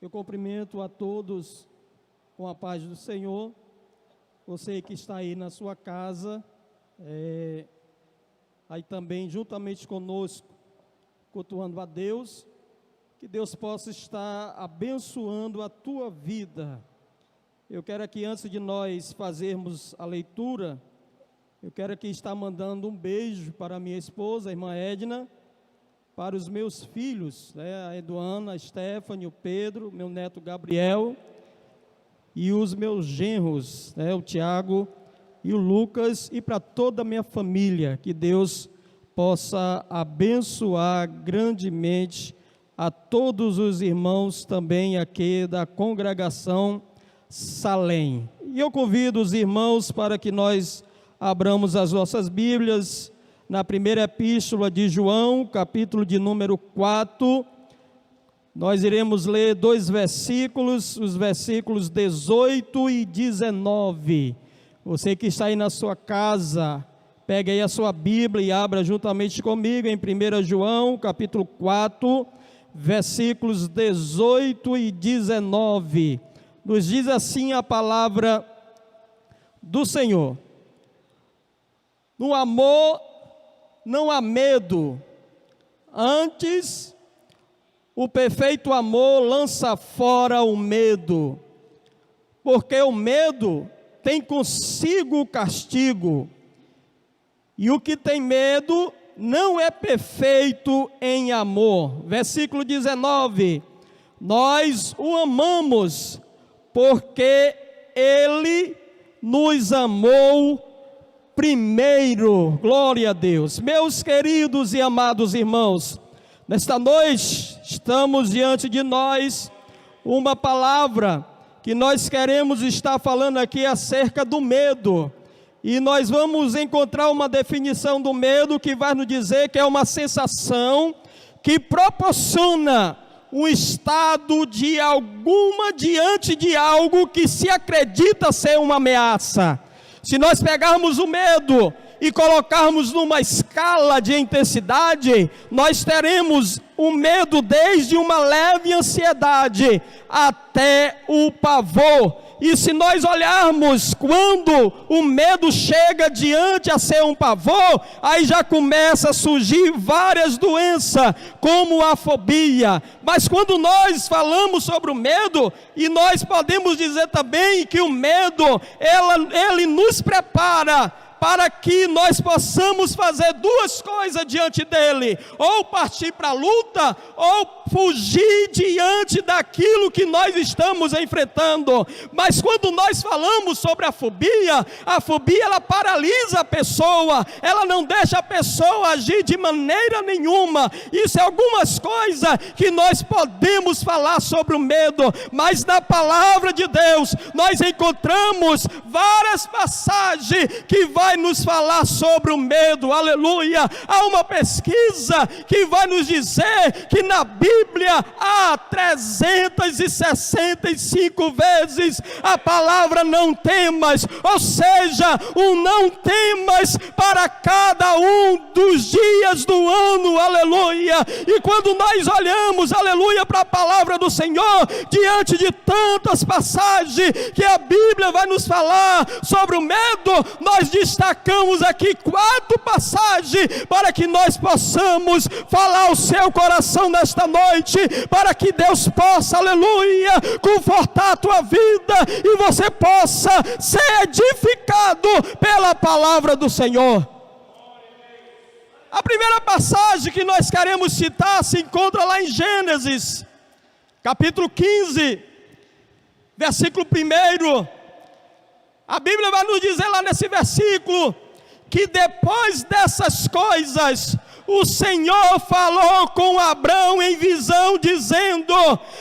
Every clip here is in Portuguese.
Eu cumprimento a todos com a paz do Senhor. Você que está aí na sua casa, aí também juntamente conosco, cultuando a Deus, que Deus possa estar abençoando a tua vida. Eu quero aqui, antes de nós fazermos a leitura, eu quero aqui estar mandando um beijo para a minha esposa, a irmã Edna, para os meus filhos, a Eduana, a Stephanie, o Pedro, meu neto Gabriel, e os meus genros, o Tiago e o Lucas, e para toda a minha família, que Deus possa abençoar grandemente a todos os irmãos também aqui da congregação Salém. E eu convido os irmãos para que nós abramos as nossas Bíblias na primeira epístola de João, capítulo de número 4, nós iremos ler dois versículos, os versículos 18 e 19. Você que está aí na sua casa, pegue aí a sua Bíblia e abra juntamente comigo em 1 João, capítulo 4, versículos 18 e 19. Nos diz assim a palavra do Senhor: no amor não há medo, antes o perfeito amor lança fora o medo, porque o medo tem consigo o castigo, e o que tem medo não é perfeito em amor. Versículo 19, nós o amamos, porque Ele nos amou primeiro. Glória a Deus. Meus queridos e amados irmãos, nesta noite estamos diante de nós uma palavra que nós queremos estar falando aqui acerca do medo, e nós vamos encontrar uma definição do medo que vai nos dizer que é uma sensação que proporciona um estado de alguma diante de algo que se acredita ser uma ameaça. Se nós pegarmos o medo e colocarmos numa escala de intensidade, nós teremos o medo desde uma leve ansiedade até o pavor. E se nós olharmos quando o medo chega diante a ser um pavor, aí já começa a surgir várias doenças, como a fobia. Mas quando nós falamos sobre o medo, e nós podemos dizer também que o medo, ele nos prepara para que nós possamos fazer duas coisas diante dele: ou partir para a luta, ou fugir diante daquilo que nós estamos enfrentando. Mas quando nós falamos sobre a fobia ela paralisa a pessoa, ela não deixa a pessoa agir de maneira nenhuma. Isso é algumas coisas que nós podemos falar sobre o medo, mas na palavra de Deus nós encontramos várias passagens que vai nos falar sobre o medo. Aleluia. Há uma pesquisa que vai nos dizer que na Bíblia há 365 vezes a palavra não temas, ou seja, o não temas para cada um dos dias do ano. Aleluia. E quando nós olhamos, aleluia, para a palavra do Senhor, diante de tantas passagens que a Bíblia vai nos falar sobre o medo, nós destacamos aqui 4 passagens para que nós possamos falar ao seu coração nesta noite, para que Deus possa, aleluia, confortar a tua vida e você possa ser edificado pela palavra do Senhor. A primeira passagem que nós queremos citar se encontra lá em Gênesis, capítulo 15, versículo 1. A Bíblia vai nos dizer lá nesse versículo que depois dessas coisas o Senhor falou com Abrão em visão, dizendo: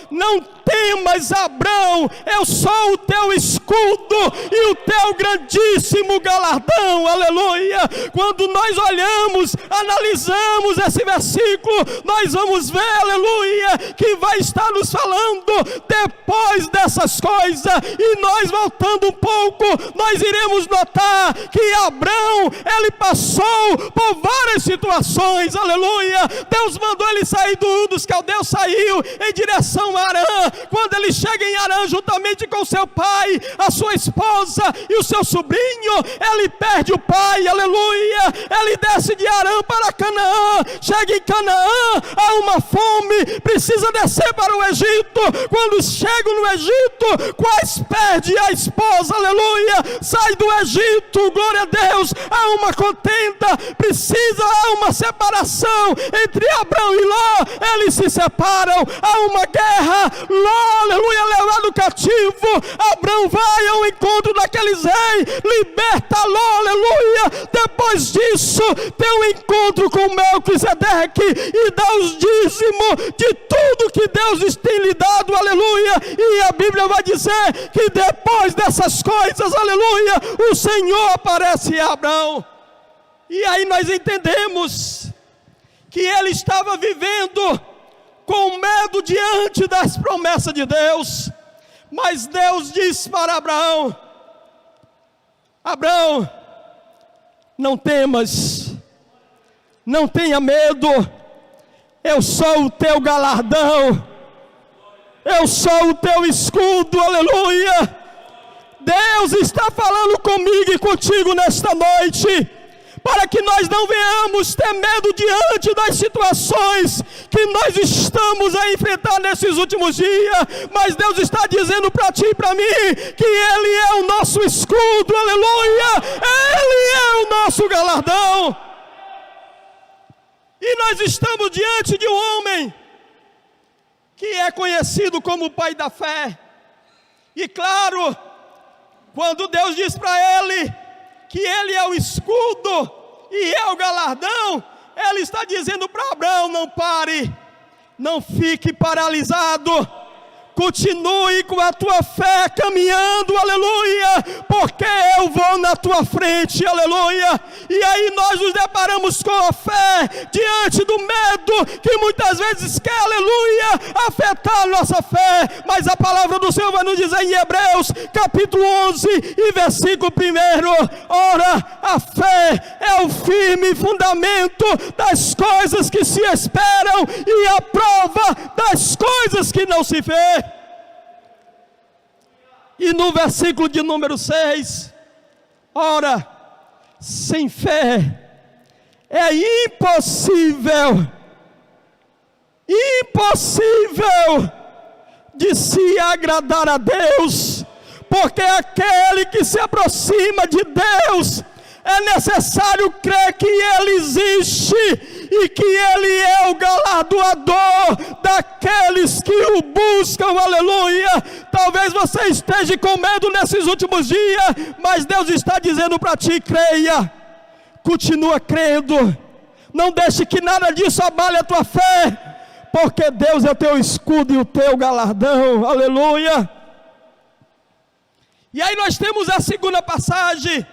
não temas, Abrão, eu sou o teu escudo e o teu grandíssimo galardão. Aleluia. Quando nós olhamos, analisamos esse versículo, nós vamos ver, aleluia, que vai estar nos falando depois dessas coisas. E nós, voltando um pouco, nós iremos notar que Abrão, ele passou por várias situações, situações, aleluia. Deus mandou ele sair dos caldeus, saiu em direção a Harã. Quando ele chega em Harã, juntamente com seu pai, a sua esposa e o seu sobrinho, ele perde o pai, aleluia. Ele desce de Harã para Canaã, chega em Canaã, há uma fome, precisa descer para o Egito. Quando chegam no Egito, quase perde a esposa, aleluia. Sai do Egito, glória a Deus, há uma contenda, há uma separação entre Abrão e Ló, eles se separam, há uma guerra, Ló, aleluia, levado cativo, Abrão vai ao encontro daqueles reis, liberta Ló, aleluia. Depois disso, tem um encontro com Melquisedeque e dá os dízimos de tudo que Deus tem lhe dado, aleluia. E a Bíblia vai dizer que depois dessas coisas, aleluia, o Senhor aparece a Abrão. E aí nós entendemos que ele estava vivendo com medo diante das promessas de Deus. Mas Deus disse para Abraão: Abraão, não temas, não tenha medo, eu sou o teu galardão, eu sou o teu escudo, aleluia. Deus está falando comigo e contigo nesta noite, para que nós não venhamos ter medo diante das situações que nós estamos a enfrentar nesses últimos dias. Mas Deus está dizendo para ti e para mim, que Ele é o nosso escudo, aleluia, Ele é o nosso galardão. E nós estamos diante de um homem que é conhecido como o pai da fé. E claro, quando Deus diz para ele que ele é o escudo e é o galardão, ele está dizendo para Abraão: não pare, não fique paralisado, continue com a tua fé caminhando, aleluia, porque eu vou na tua frente, aleluia. E aí nós nos deparamos com a fé diante do medo, que muitas vezes quer, aleluia, afetar a nossa fé. Mas a palavra do Senhor vai nos dizer em Hebreus, capítulo 11 e versículo 1: ora, a fé é o firme fundamento das coisas que se esperam e a prova das coisas que não se vê. E no versículo de número 6, ora, sem fé é impossível de se agradar a Deus, porque aquele que se aproxima de Deus, é necessário crer que Ele existe e que Ele é o galardoador daqueles que o buscam, aleluia. Talvez você esteja com medo nesses últimos dias, mas Deus está dizendo para ti: creia, continua crendo, não deixe que nada disso abale a tua fé, porque Deus é o teu escudo e o teu galardão, aleluia. E aí nós temos a segunda passagem.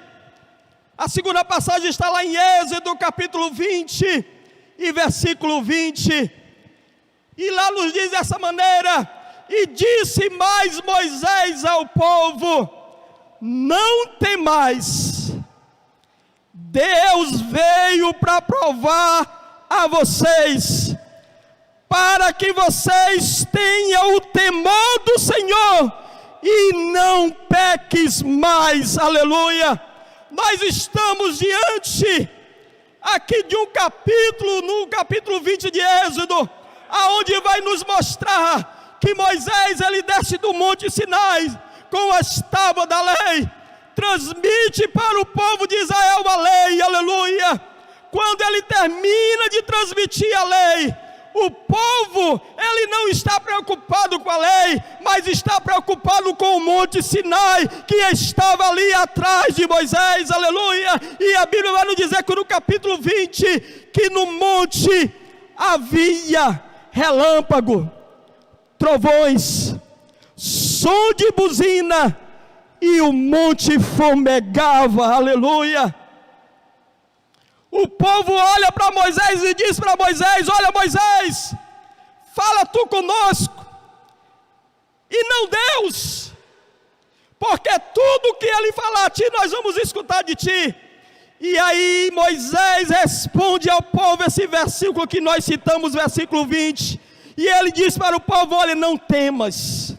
A segunda passagem está lá em Êxodo capítulo 20 e versículo 20, e lá nos diz dessa maneira: e disse mais Moisés ao povo: não temais, Deus veio para provar a vocês, para que vocês tenham o temor do Senhor e não peques mais, aleluia. Nós estamos diante aqui de um capítulo, no capítulo 20 de Êxodo, aonde vai nos mostrar que Moisés, ele desce do monte Sinai com as tábuas da lei, transmite para o povo de Israel a lei, aleluia. Quando ele termina de transmitir a lei, o povo, ele não está preocupado com a lei, mas está preocupado com o monte Sinai, que estava ali atrás de Moisés, aleluia. E a Bíblia vai nos dizer que no capítulo 20, que no monte havia relâmpago, trovões, som de buzina, e o monte fumegava, aleluia. O povo olha para Moisés e diz para Moisés: olha, Moisés, fala tu conosco, e não Deus, porque tudo que ele falar a ti, nós vamos escutar de ti. E aí Moisés responde ao povo esse versículo que nós citamos, versículo 20. E ele diz para o povo: olha, não temas,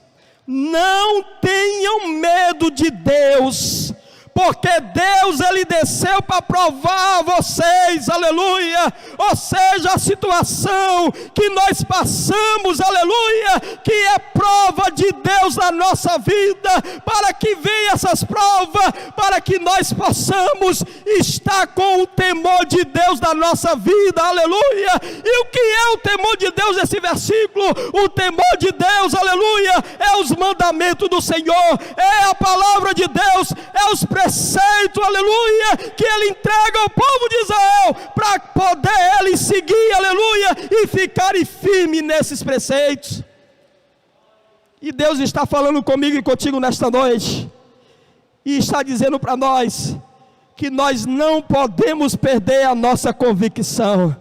não tenham medo de Deus, porque Deus, Ele desceu para provar vocês, aleluia. Ou seja, a situação que nós passamos, aleluia, que é prova de Deus na nossa vida, para que venham essas provas, para que nós possamos estar com o temor de Deus na nossa vida, aleluia. E o que é o temor de Deus nesse versículo? O temor de Deus, aleluia, é os mandamentos do Senhor, é a palavra de Deus, é os preceito, aleluia, que Ele entrega ao povo de Israel, para poder Ele seguir, aleluia, e ficarem firmes nesses preceitos. E Deus está falando comigo e contigo nesta noite, e está dizendo para nós, que nós não podemos perder a nossa convicção.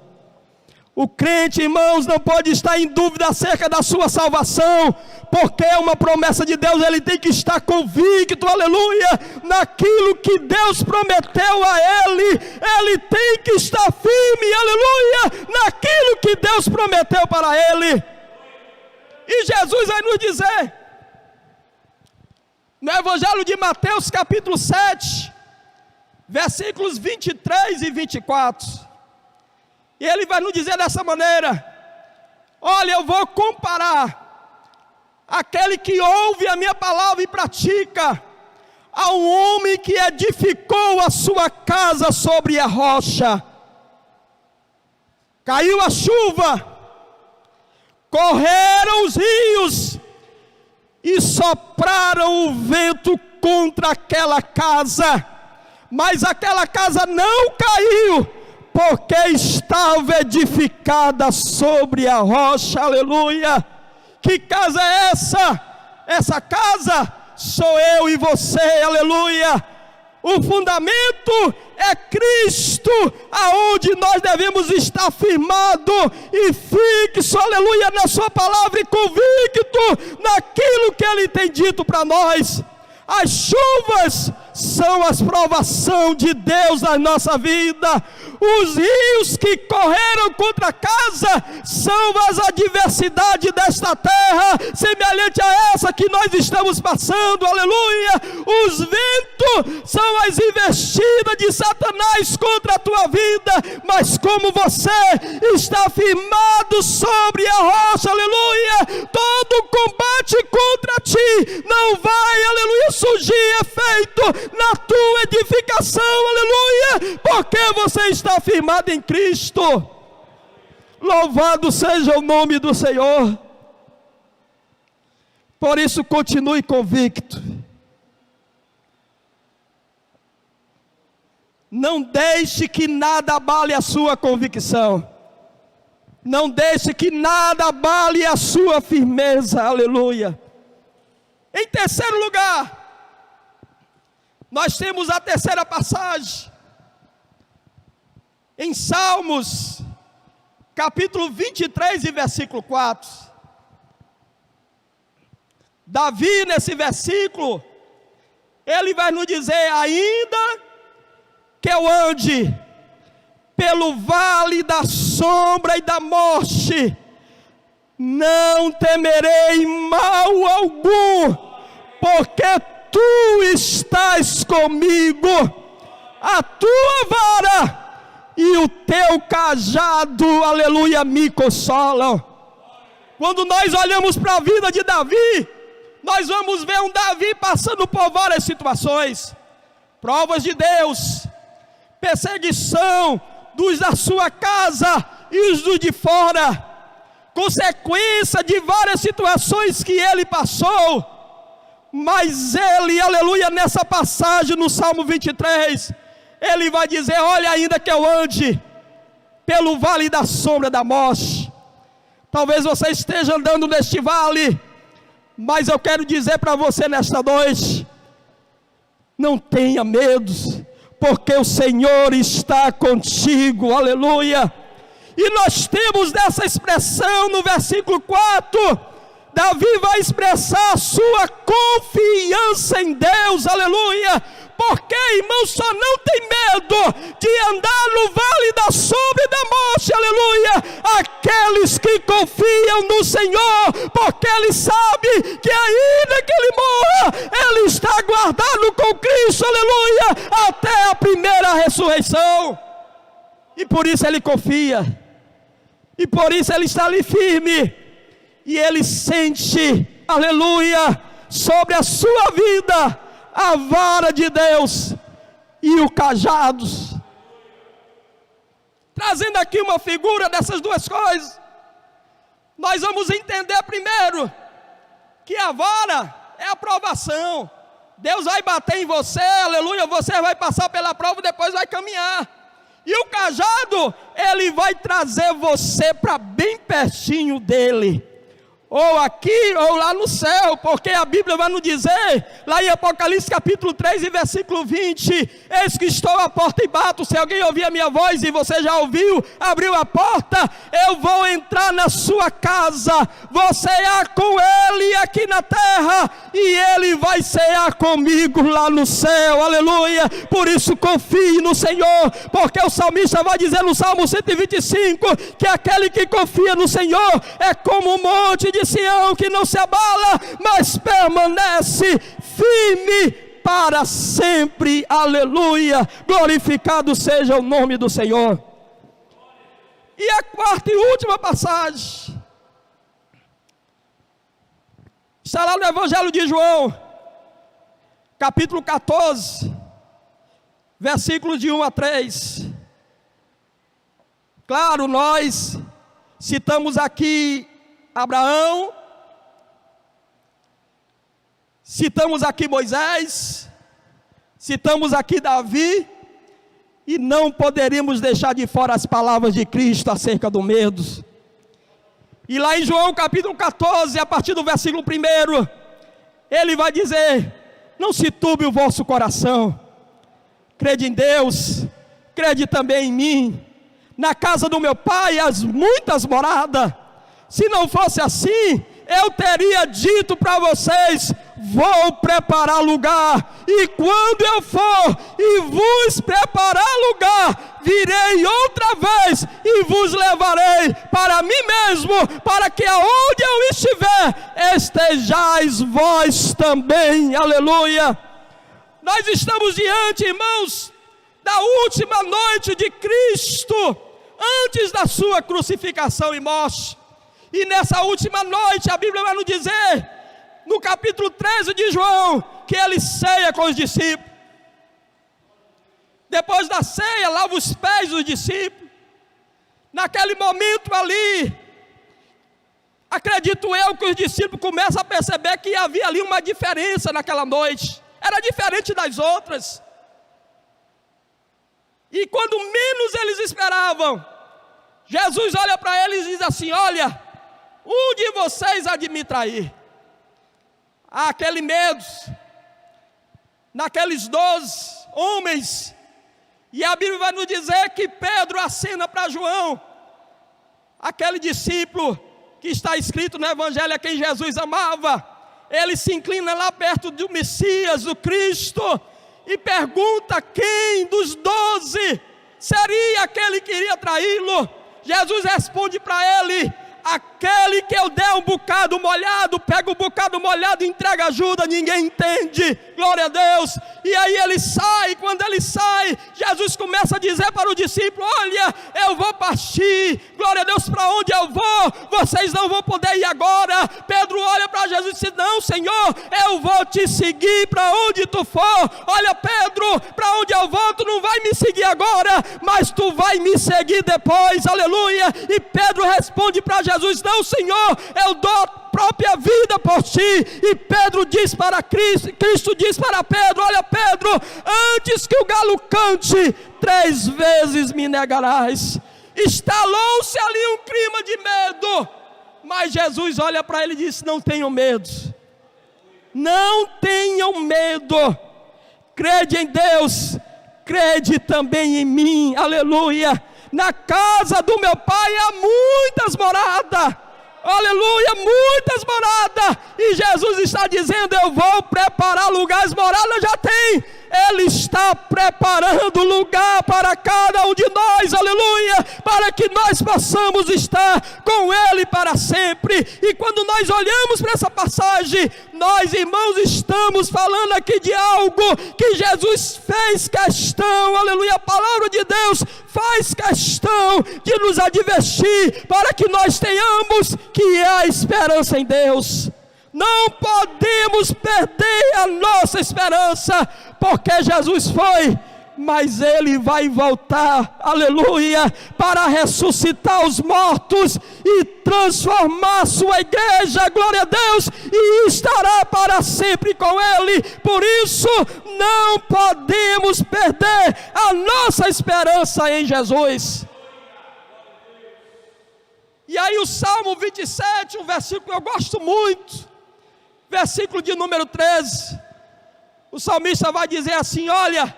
O crente, irmãos, não pode estar em dúvida acerca da sua salvação, porque é uma promessa de Deus. Ele tem que estar convicto, aleluia, naquilo que Deus prometeu a ele. Ele tem que estar firme, aleluia, naquilo que Deus prometeu para ele. E Jesus vai nos dizer, no Evangelho de Mateus capítulo 7, versículos 23 e 24, e Ele vai nos dizer dessa maneira: olha, eu vou comparar aquele que ouve a minha palavra e pratica, a um homem que edificou a sua casa sobre a rocha. Caiu a chuva, correram os rios, e sopraram o vento contra aquela casa, mas aquela casa não caiu, porque estava edificada sobre a rocha, aleluia. Que casa é essa? Essa casa sou eu e você, aleluia. O fundamento é Cristo, aonde nós devemos estar firmado e fixo, aleluia, na sua palavra e convicto naquilo que Ele tem dito para nós. As chuvas são as provações de Deus na nossa vida. Os rios que correram contra a casa são as adversidades desta terra, semelhante a essa que nós estamos passando, aleluia. Os ventos são as investidas de Satanás contra a tua vida, mas como você está firmado sobre a rocha, aleluia, todo combate contra ti não vai, aleluia, surgir efeito na tua edificação, aleluia, porque você está firmado em Cristo. Louvado seja o nome do Senhor. Por isso continue convicto. Não deixe que nada abale a sua convicção. Não deixe que nada abale a sua firmeza, aleluia. Em terceiro lugar, nós temos a terceira passagem, em Salmos, capítulo 23 e versículo 4. Davi, nesse versículo, ele vai nos dizer: ainda que eu ande pelo vale da sombra e da morte, não temerei mal algum, porque tu estás comigo, a tua vara e o teu cajado, aleluia, me consolam. Quando nós olhamos para a vida de Davi, nós vamos ver um Davi passando por várias situações, provas de Deus, perseguição dos da sua casa e os dos de fora, consequência de várias situações que ele passou. Mas ele, aleluia, nessa passagem no Salmo 23, ele vai dizer: olha, ainda que eu ande pelo vale da sombra da morte. Talvez você esteja andando neste vale, mas eu quero dizer para você nesta noite: não tenha medo, porque o Senhor está contigo, aleluia. E nós temos dessa expressão no versículo 4, Davi vai expressar a sua confiança em Deus, aleluia, Porque, irmão, só não tem medo de andar no vale da sombra e da morte, aleluia, aqueles que confiam no Senhor, porque ele sabe que ainda que ele morra, ele está guardado com Cristo, aleluia, até a primeira ressurreição. E por isso ele confia, e por isso ele está ali firme, e ele sente, aleluia, sobre a sua vida a vara de Deus e o cajado. Trazendo aqui uma figura dessas duas coisas, nós vamos entender primeiro que a vara é a provação. Deus vai bater em você, aleluia, você vai passar pela prova e depois vai caminhar. E o cajado, ele vai trazer você para bem pertinho dele, ou aqui ou lá no céu, porque a Bíblia vai nos dizer, lá em Apocalipse capítulo 3 e versículo 20, eis que estou à porta e bato, se alguém ouvir a minha voz, e você já ouviu, abriu a porta, eu vou entrar na sua casa, vou cear com ele aqui na terra, e ele vai cear comigo lá no céu, aleluia. Por isso confie no Senhor, porque o salmista vai dizer no Salmo 125, que aquele que confia no Senhor, é como um monte de Sião que não se abala, mas permanece firme para sempre, aleluia, glorificado seja o nome do Senhor. E a quarta e última passagem, está lá no Evangelho de João, capítulo 14, versículos de 1 a 3, claro, nós citamos aqui Abraão, citamos aqui Moisés, citamos aqui Davi, e não poderíamos deixar de fora as palavras de Cristo acerca do medo. E lá em João capítulo 14, a partir do versículo 1, ele vai dizer: não se turbe o vosso coração, crede em Deus, crede também em mim, na casa do meu pai há muitas moradas, se não fosse assim, eu teria dito para vocês, vou preparar lugar, e quando eu for e vos preparar lugar, virei outra vez e vos levarei para mim mesmo, para que aonde eu estiver, estejais vós também, aleluia. Nós estamos diante, irmãos, da última noite de Cristo, antes da sua crucificação e morte. E nessa última noite, a Bíblia vai nos dizer, no capítulo 13 de João, que ele ceia com os discípulos. Depois da ceia, lava os pés dos discípulos. Naquele momento ali, acredito eu que os discípulos começam a perceber que havia ali uma diferença naquela noite. Era diferente das outras. E quando menos eles esperavam, Jesus olha para eles e diz assim: olha, um de vocês há de me trair. Há aquele medo, naqueles 12 homens, e a Bíblia vai nos dizer que Pedro acena para João, aquele discípulo que está escrito no Evangelho a quem Jesus amava. Ele se inclina lá perto do Messias, do Cristo, e pergunta quem dos 12 seria aquele que iria traí-lo. Jesus responde para ele: aquele que eu der um bocado molhado, pega um bocado molhado e entrega ajuda, ninguém entende, glória a Deus. E aí ele sai, quando ele sai, Jesus começa a dizer para o discípulo: olha, eu vou partir, glória a Deus, para onde eu vou, vocês não vão poder ir agora. Pedro olha para Jesus e diz: não, Senhor, eu vou te seguir para onde tu for. Olha, Pedro, para onde eu vou, tu não vai me seguir agora, mas tu vai me seguir depois, aleluia. E Pedro responde para Jesus: não, Senhor, eu dou a própria vida por ti. E Pedro diz para Cristo diz para Pedro: olha, Pedro, antes que o galo cante, 3 vezes me negarás. Instalou-se ali um clima de medo, mas Jesus olha para ele e diz: não tenham medo, não tenham medo, crede em Deus, crede também em mim, aleluia. Na casa do meu pai há muitas moradas, aleluia, muitas moradas. E Jesus está dizendo: eu vou preparar lugares. Moradas já tem, Ele está preparando lugar para cada um de nós, aleluia, para que nós possamos estar com Ele para sempre. E quando nós olhamos para essa passagem, nós, irmãos, estamos falando aqui de algo que Jesus fez questão, aleluia, a palavra de Deus faz questão de nos advertir para que nós tenhamos, que é a esperança em Deus. Não podemos perder a nossa esperança, porque Jesus foi, mas Ele vai voltar, aleluia, para ressuscitar os mortos e transformar sua igreja, glória a Deus, e estará para sempre com Ele. Por isso, não podemos perder a nossa esperança em Jesus. E aí o Salmo 27, um versículo que eu gosto muito, versículo de número 13, o salmista vai dizer assim: olha,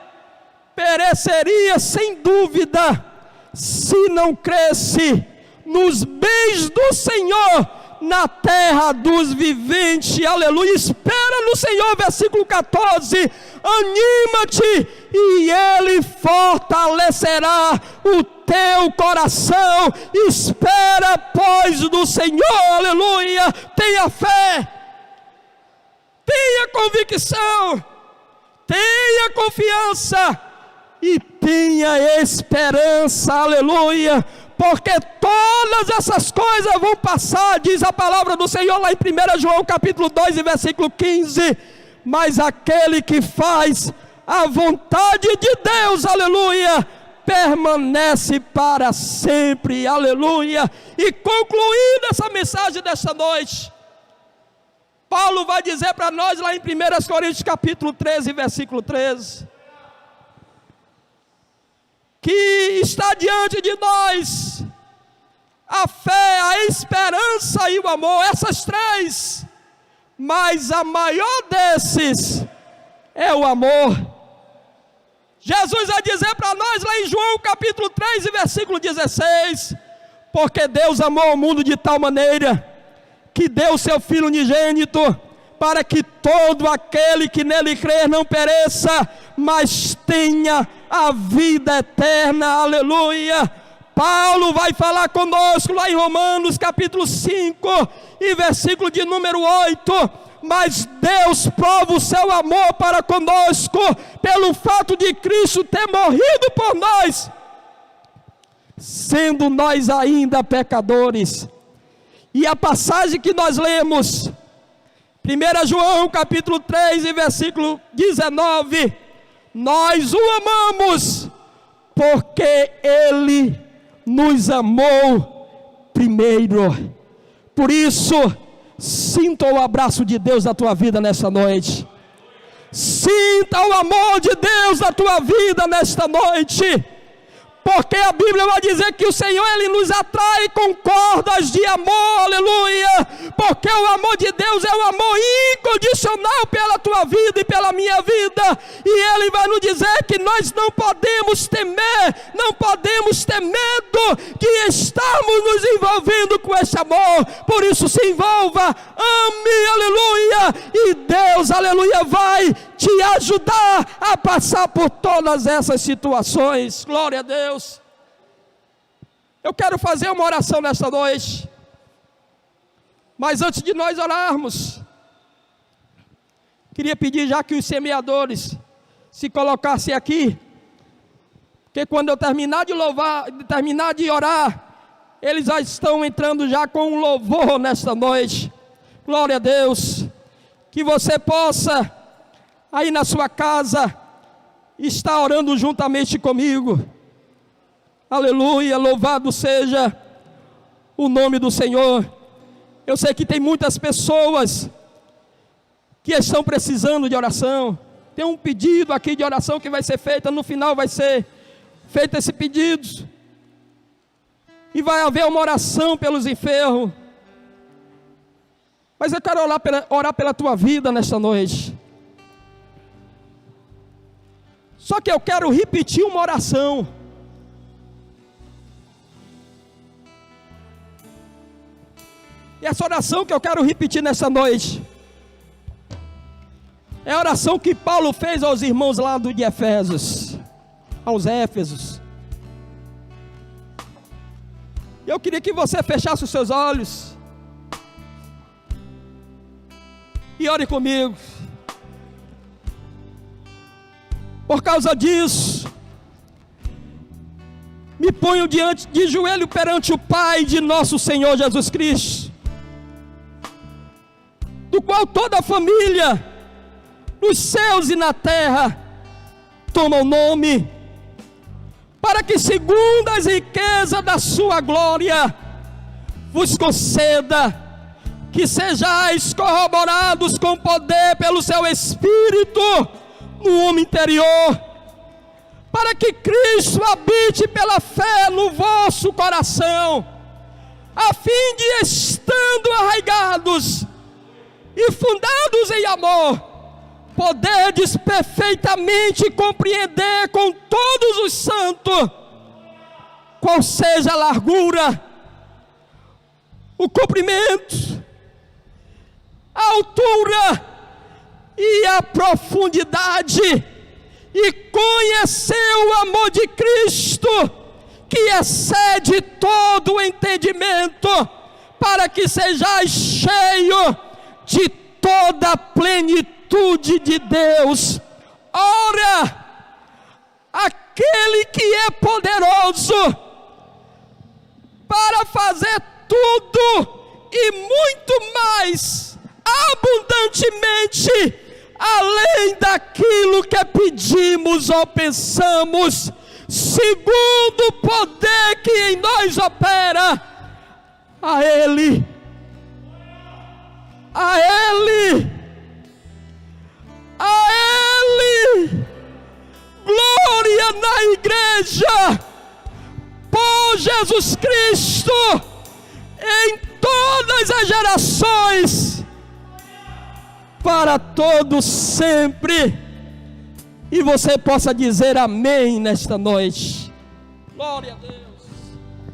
pereceria sem dúvida, se não cresce nos bens do Senhor, na terra dos viventes, aleluia. Espera no Senhor, versículo 14, anima-te e Ele fortalecerá o teu coração. Espera, pois, do Senhor, aleluia. Tenha fé, tenha convicção, tenha confiança e tenha esperança, aleluia, porque todas essas coisas vão passar, diz a palavra do Senhor lá em 1 João capítulo 2 e versículo 15, mas aquele que faz a vontade de Deus, aleluia, permanece para sempre, aleluia. E concluindo essa mensagem desta noite, Paulo vai dizer para nós lá em 1 Coríntios capítulo 13, versículo 13, que está diante de nós a fé, a esperança e o amor, essas três, mas a maior desses é o amor. Jesus vai dizer para nós lá em João capítulo 3 e versículo 16, porque Deus amou o mundo de tal maneira que deu o seu Filho unigênito, para que todo aquele que nele crer não pereça, mas tenha a vida eterna, aleluia. Paulo vai falar conosco lá em Romanos capítulo 5 e versículo de número 8, mas Deus prova o seu amor para conosco, pelo fato de Cristo ter morrido por nós, sendo nós ainda pecadores. E a passagem que nós lemos, 1 João capítulo 3 e versículo 19, nós o amamos, porque Ele nos amou primeiro. Por isso, sinta o abraço de Deus na tua vida nesta noite. Sinta o amor de Deus na tua vida nesta noite. Porque a Bíblia vai dizer que o Senhor, Ele nos atrai com cordas de amor, aleluia. Porque o amor de Deus é um amor incondicional pela tua vida e pela minha vida. E Ele vai nos dizer que nós não podemos temer, não podemos ter medo que estamos nos envolvendo com esse amor. Por isso se envolva, ame, aleluia. E Deus, aleluia, vai te ajudar a passar por todas essas situações. Glória a Deus. Eu quero fazer uma oração nesta noite, mas antes de nós orarmos, queria pedir já que os semeadores se colocassem aqui, porque quando eu terminar de louvar, terminar de orar, eles já estão entrando já com um louvor nesta noite. Glória a Deus. Que você possa aí na sua casa estar orando juntamente comigo. Aleluia, louvado seja o nome do Senhor. Eu sei que tem muitas pessoas que estão precisando de oração. Tem um pedido aqui de oração que vai ser feita, no final vai ser feito esse pedido. E vai haver uma oração pelos enfermos. Mas eu quero orar pela tua vida nesta noite. Só que eu quero repetir uma oração. E essa oração que eu quero repetir nessa noite É a oração que Paulo fez aos irmãos lá de Efésios, aos Éfesos. Eu queria que você fechasse os seus olhos e ore comigo. Por causa disso, me ponho de joelho perante o Pai de nosso Senhor Jesus Cristo, do qual toda a família, nos céus e na terra, toma o nome, para que segundo as riquezas da sua glória, vos conceda que sejais corroborados com poder pelo seu Espírito no homem interior, para que Cristo habite pela fé no vosso coração, a fim de, estando arraigados e fundados em amor, poderdes perfeitamente compreender com todos os santos qual seja a largura, o comprimento, a altura e a profundidade, e conhecer o amor de Cristo, que excede todo o entendimento, para que sejais cheio de toda a plenitude de Deus. Ora, aquele que é poderoso para fazer tudo e muito mais abundantemente, além daquilo que pedimos ou pensamos, segundo o poder que em nós opera, a Ele, glória na igreja, por Jesus Cristo, em todas as gerações, para todos sempre. E você possa dizer amém nesta noite. Glória a Deus.